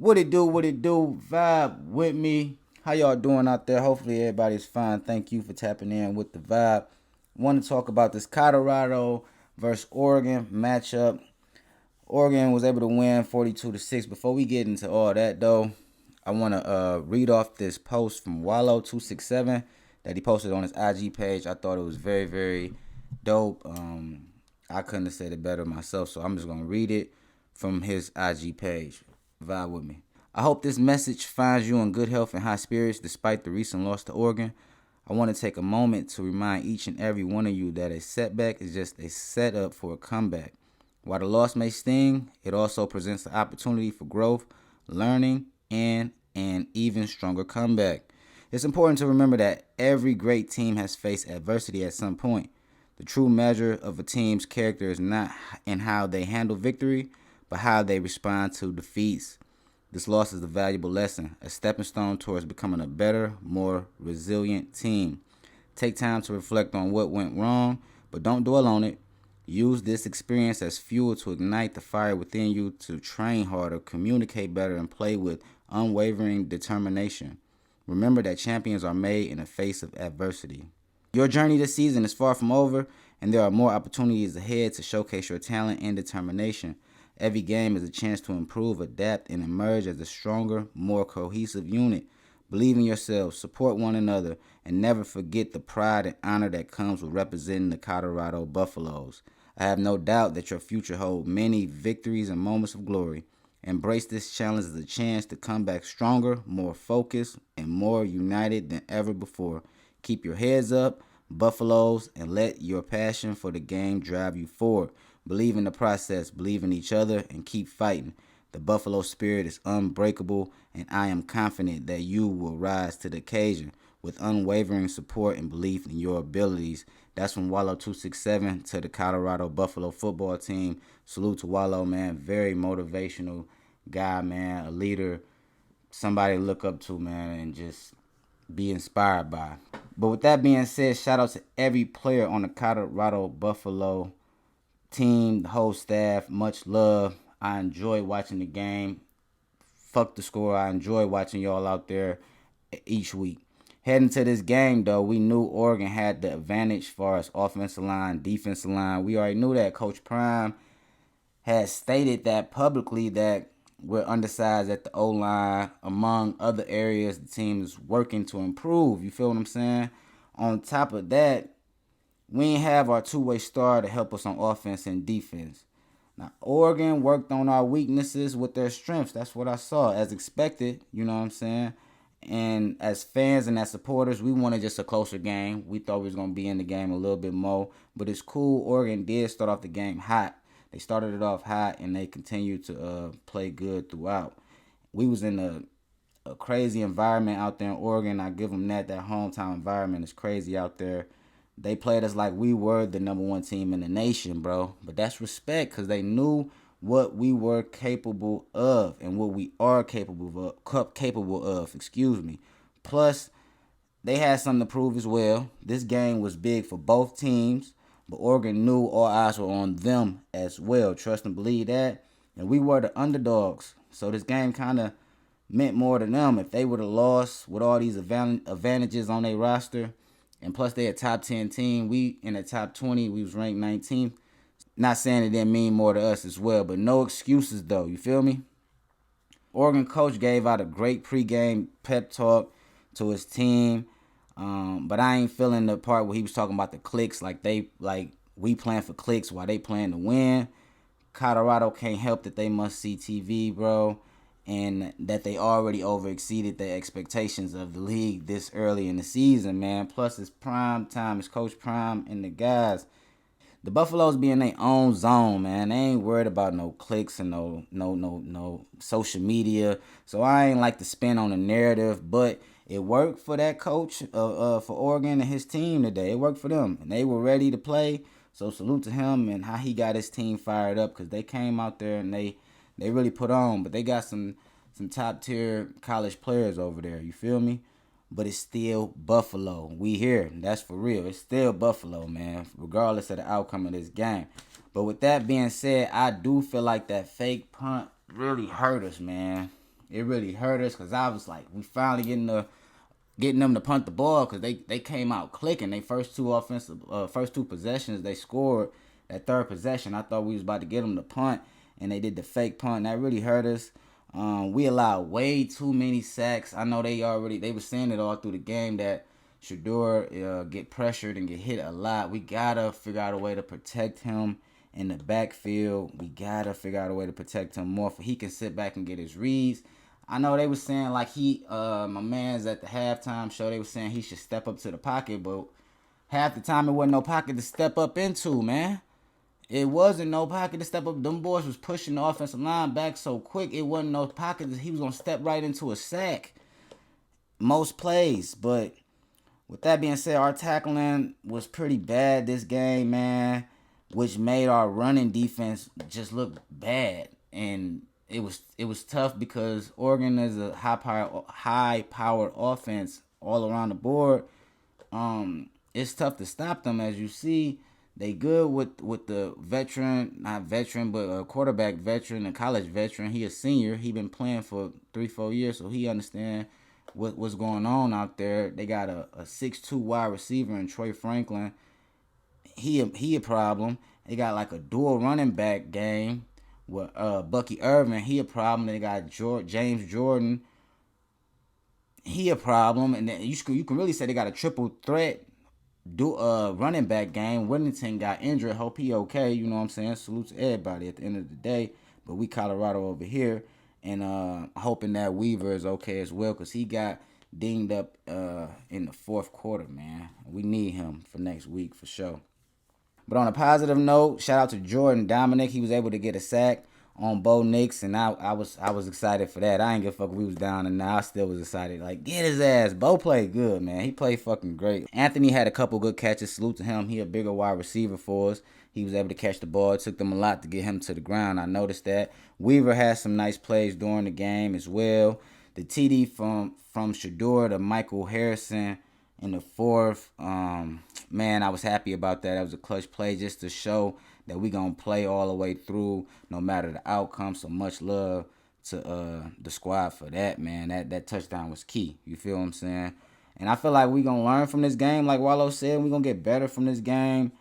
What it do? What it do? Vibe with me. How y'all doing out there? Hopefully everybody's fine. Thank you for tapping in with the vibe. Want to talk about this Colorado versus Oregon matchup. Oregon was able to win 42-6. Before we get into all that though, I want to read off this post from Wallow267 that he posted on his IG page. I thought it was very, very dope. I couldn't have said it better myself, so I'm just gonna read it from his IG page. Vibe with me. I hope this message finds you in good health and high spirits despite the recent loss to Oregon. I want to take a moment to remind each and every one of you that a setback is just a setup for a comeback. While the loss may sting, it also presents the opportunity for growth, learning, and an even stronger comeback. It's important to remember that every great team has faced adversity at some point. The true measure of a team's character is not in how they handle victory, but how they respond to defeats. This loss is a valuable lesson, a stepping stone towards becoming a better, more resilient team. Take time to reflect on what went wrong, but don't dwell on it. Use this experience as fuel to ignite the fire within you to train harder, communicate better, and play with unwavering determination. Remember that champions are made in the face of adversity. Your journey this season is far from over, and there are more opportunities ahead to showcase your talent and determination. Every game is a chance to improve, adapt, and emerge as a stronger, more cohesive unit. Believe in yourself, support one another, and never forget the pride and honor that comes with representing the Colorado Buffaloes. I have no doubt that your future holds many victories and moments of glory. Embrace this challenge as a chance to come back stronger, more focused, and more united than ever before. Keep your heads up, Buffaloes, and let your passion for the game drive you forward. Believe in the process, believe in each other, and keep fighting. The Buffalo spirit is unbreakable, and I am confident that you will rise to the occasion with unwavering support and belief in your abilities. That's from Wallow267 to the Colorado Buffalo football team. Salute to Wallow, man. Very motivational guy, man. A leader, somebody to look up to, man, and just be inspired by. But with that being said, shout out to every player on the Colorado Buffalo team, the whole staff. Much love. I enjoy watching the game. Fuck the score. I enjoy watching y'all out there each week. Heading to this game, though, we knew Oregon had the advantage as far as offensive line, defensive line. We already knew that. Coach Prime has stated that publicly that we're undersized at the O-line. Among other areas, the team is working to improve. You feel what I'm saying? On top of that, we ain't have our two-way star to help us on offense and defense. Now, Oregon worked on our weaknesses with their strengths. That's what I saw, as expected. You know what I'm saying? And as fans and as supporters, we wanted just a closer game. We thought we was going to be in the game a little bit more. But it's cool. Oregon did start off the game hot. They started it off hot, and they continued to play good throughout. We was in a crazy environment out there in Oregon. I give them that. That hometown environment is crazy out there. They played us like we were the number one team in the nation, bro. But that's respect because they knew what we were capable of and what we are capable of. Plus, they had something to prove as well. This game was big for both teams, but Oregon knew all eyes were on them as well. Trust and believe that. And we were the underdogs. So this game kind of meant more to them. If they would have lost with all these advantages on their roster, and plus they a top 10 team, we in the top 20, we was ranked 19th. Not saying it didn't mean more to us as well, but no excuses though, you feel me? Oregon coach gave out a great pregame pep talk to his team, but I ain't feeling the part where he was talking about the clicks, like we playing for clicks while they playing to win. Colorado can't help that they must see TV, bro, and that they already overexceeded the expectations of the league this early in the season, man. Plus, it's prime time. It's Coach Prime and the guys. The Buffaloes be in their own zone, man. They ain't worried about no clicks and no social media. So I ain't like to spin on the narrative, but it worked for that coach for Oregon and his team today. It worked for them, and they were ready to play. So salute to him and how he got his team fired up because they came out there and they really put on. But they got some top tier college players over there. You feel me? But it's still Buffalo. We here. That's for real. It's still Buffalo, man, regardless of the outcome of this game. But with that being said, I do feel like that fake punt really hurt us, man. It really hurt us because I was like, we finally getting them to punt the ball because they came out clicking. They first two possessions they scored. That third possession, I thought we was about to get them to punt, and they did the fake punt. And that really hurt us. We allowed way too many sacks. I know they were saying it all through the game that Shedeur get pressured and get hit a lot. We gotta figure out a way to protect him in the backfield. We gotta figure out a way to protect him more so he can sit back and get his reads. I know they were saying like my man's at the halftime show. They were saying he should step up to the pocket, but half the time it wasn't no pocket to step up into, man. It wasn't no pocket to step up. Them boys was pushing the offensive line back so quick. It wasn't no pocket that he was gonna step right into a sack. Most plays, but with that being said, our tackling was pretty bad this game, man, which made our running defense just look bad. And it was tough because Oregon is a high powered offense all around the board. It's tough to stop them, as you see. They good with the not veteran, but a quarterback veteran, a college veteran. He a senior. He been playing for 3-4 years, so he understand what's going on out there. They got a 6'2" wide receiver in Troy Franklin. He a problem. They got like a dual running back game with Bucky Irving. He a problem. They got James Jordan. He a problem, and then you can really say they got a triple threat running back game. Whittington got injured. Hope he okay. You know what I'm saying? Salute to everybody at the end of the day. But we Colorado over here, and hoping that Weaver is okay as well because he got dinged up in the fourth quarter, man. We need him for next week for sure. But on a positive note, shout out to Jordan Dominic. He was able to get a sack on Bo Nix, and I was excited for that. I ain't give a fuck if we was down, and now I still was excited. Like, get his ass. Bo played good, man. He played fucking great. Anthony had a couple good catches. Salute to him. He a bigger wide receiver for us. He was able to catch the ball. It took them a lot to get him to the ground. I noticed that. Weaver had some nice plays during the game as well. The TD from Shedeur to Michael Harrison in the fourth, man, I was happy about that. That was a clutch play just to show that we gonna play all the way through, no matter the outcome. So much love to the squad for that, man. That touchdown was key. You feel what I'm saying? And I feel like we gonna learn from this game. Like Wallow said, we gonna get better from this game.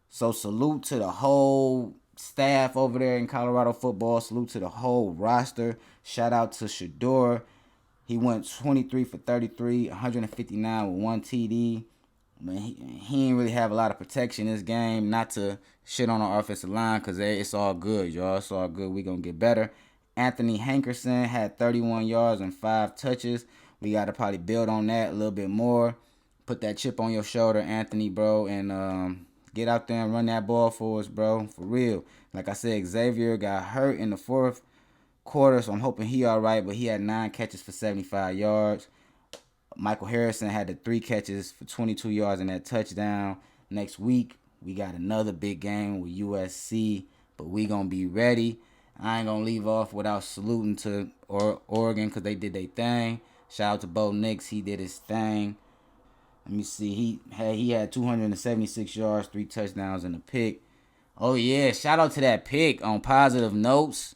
So salute to the whole staff over there in Colorado football. Salute to the whole roster. Shout out to Shedeur. He went 23 for 33, 159 with one TD. Man, he didn't really have a lot of protection in this game. Not to shit on our offensive line because it's all good, y'all. It's all good. We going to get better. Anthony Hankerson had 31 yards and 5 touches. We got to probably build on that a little bit more. Put that chip on your shoulder, Anthony, bro, and get out there and run that ball for us, bro. For real. Like I said, Xavier got hurt in the fourth quarter, so I'm hoping he all right, but he had 9 catches for 75 yards. Michael Harrison had the 3 catches for 22 yards and that touchdown. Next week, we got another big game with USC, but we going to be ready. I ain't going to leave off without saluting to Oregon because they did their thing. Shout out to Bo Nix. He did his thing. Let me see. He had 276 yards, 3 touchdowns, and a pick. Oh, yeah. Shout out to that pick on positive notes.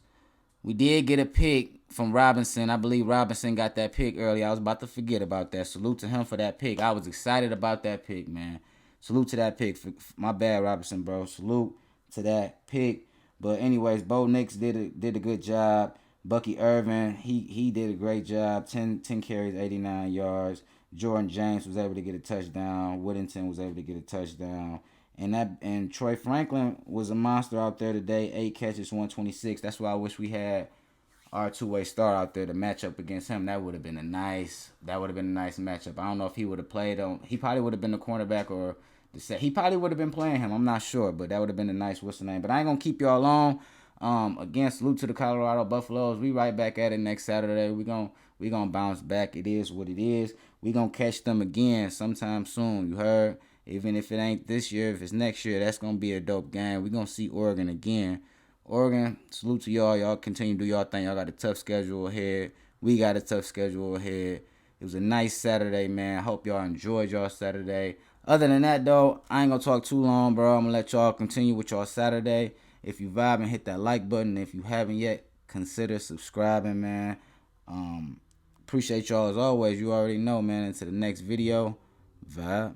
We did get a pick from Robinson. I believe Robinson got that pick early. I was about to forget about that. Salute to him for that pick. I was excited about that pick, man. Salute to that pick. My bad, Robinson, bro. Salute to that pick. But anyways, Bo Nix did a good job. Bucky Irving, he did a great job. 10 carries, 89 yards. Jordan James was able to get a touchdown. Whittington was able to get a touchdown. And Troy Franklin was a monster out there today. 8 catches, 126. That's why I wish we had our two-way star out there to match up against him. That would have been a nice matchup. I don't know if he would have played on. He probably would have been the cornerback or the set. He probably would have been playing him. I'm not sure, but that would have been a nice what's the name. But I ain't gonna keep y'all long. Again, salute to the Colorado Buffaloes. We right back at it next Saturday. We gonna bounce back. It is what it is. We gonna catch them again sometime soon. You heard? Even if it ain't this year, if it's next year, that's gonna be a dope game. We gonna see Oregon again. Oregon, salute to y'all. Y'all continue to do y'all thing. Y'all got a tough schedule ahead. We got a tough schedule ahead. It was a nice Saturday, man. Hope y'all enjoyed y'all Saturday. Other than that, though, I ain't gonna talk too long, bro. I'm gonna let y'all continue with y'all Saturday. If you vibe and hit that like button. If you haven't yet, consider subscribing, man. Appreciate y'all as always. You already know, man. Into the next video. Vibe.